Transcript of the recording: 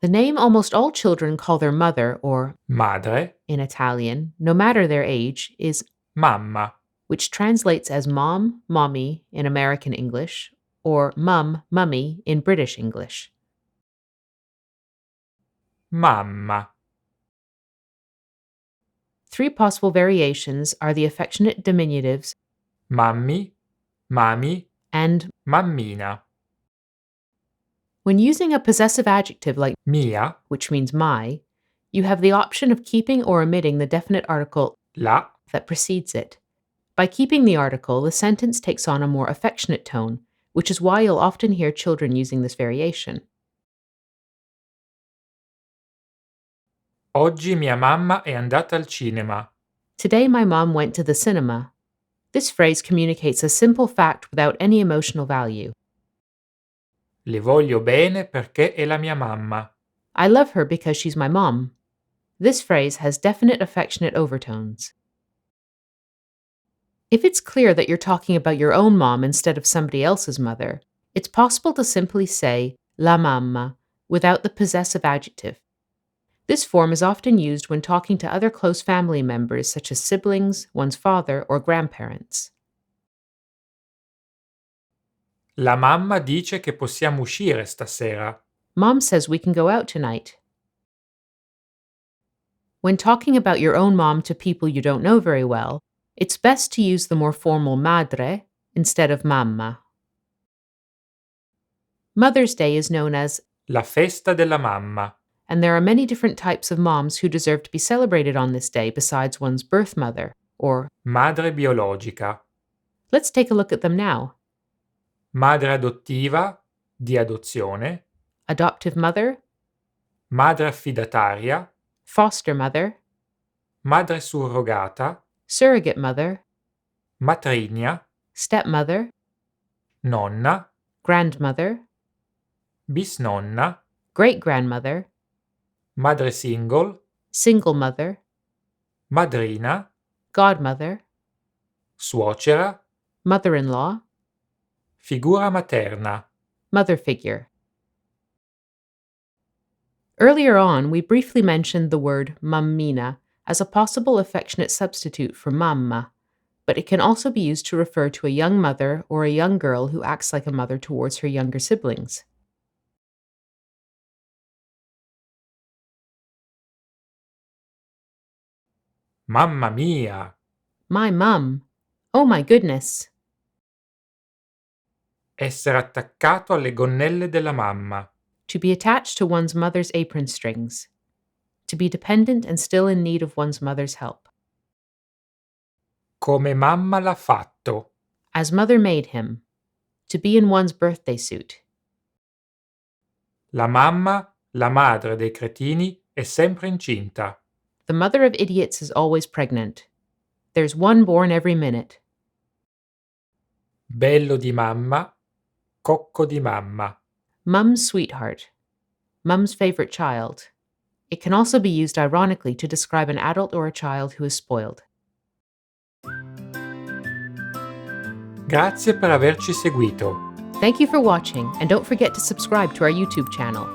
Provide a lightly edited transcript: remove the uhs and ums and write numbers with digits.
The name almost all children call their mother, or madre, in Italian, no matter their age, is mamma, which translates as mom, mommy in American English, or mum, mummy in British English. mamma, Three possible variations are the affectionate diminutives mammi, mami, and mammina, when using a possessive adjective like mia, which means my, you have the option of keeping or omitting the definite article la, that precedes it. By keeping the article, the sentence takes on a more affectionate tone, which is why you'll often hear children using this variation. oggi mia mamma è andata al cinema. Today my mom went to the cinema. This phrase communicates a simple fact without any emotional value. Le voglio bene perché è la mia mamma. I love her because she's my mom. This phrase has definite affectionate overtones. If it's clear that you're talking about your own mom instead of somebody else's mother, it's possible to simply say la mamma without the possessive adjective. This form is often used when talking to other close family members such as siblings, one's father, or grandparents. La mamma dice che possiamo uscire stasera. Mom says we can go out tonight. When talking about your own mom to people you don't know very well, it's best to use the more formal madre instead of mamma. Mother's Day is known as La festa della mamma. and there are many different types of moms who deserve to be celebrated on this day besides one's birth mother, or Madre biologica. let's take a look at them now. Madre adottiva, di adozione. Adoptive mother, Madre affidataria. foster mother, Madre surrogata. surrogate mother, Matrigna. stepmother, Nonna. grandmother, Bisnonna. great-grandmother, Madre single. single mother, Madrina. godmother, Suocera. mother-in-law, Figura materna. mother figure. Earlier on, we briefly mentioned the word mammina as a possible affectionate substitute for mamma, but it can also be used to refer to a young mother or a young girl who acts like a mother towards her younger siblings. Mamma mia. My mum. Oh my goodness. Essere attaccato alle gonnelle della mamma. To be attached to one's mother's apron strings. To be dependent and still in need of one's mother's help. Come mamma l'ha fatto. As mother made him. To be in one's birthday suit. La mamma, la madre dei cretini, è sempre incinta. The mother of idiots is always pregnant. There's one born every minute. Bello di mamma, cocco di mamma. Mum's sweetheart. Mum's favorite child. It can also be used ironically to describe an adult or a child who is spoiled. Grazie per averci seguito. Thank you for watching, and don't forget to subscribe to our YouTube channel.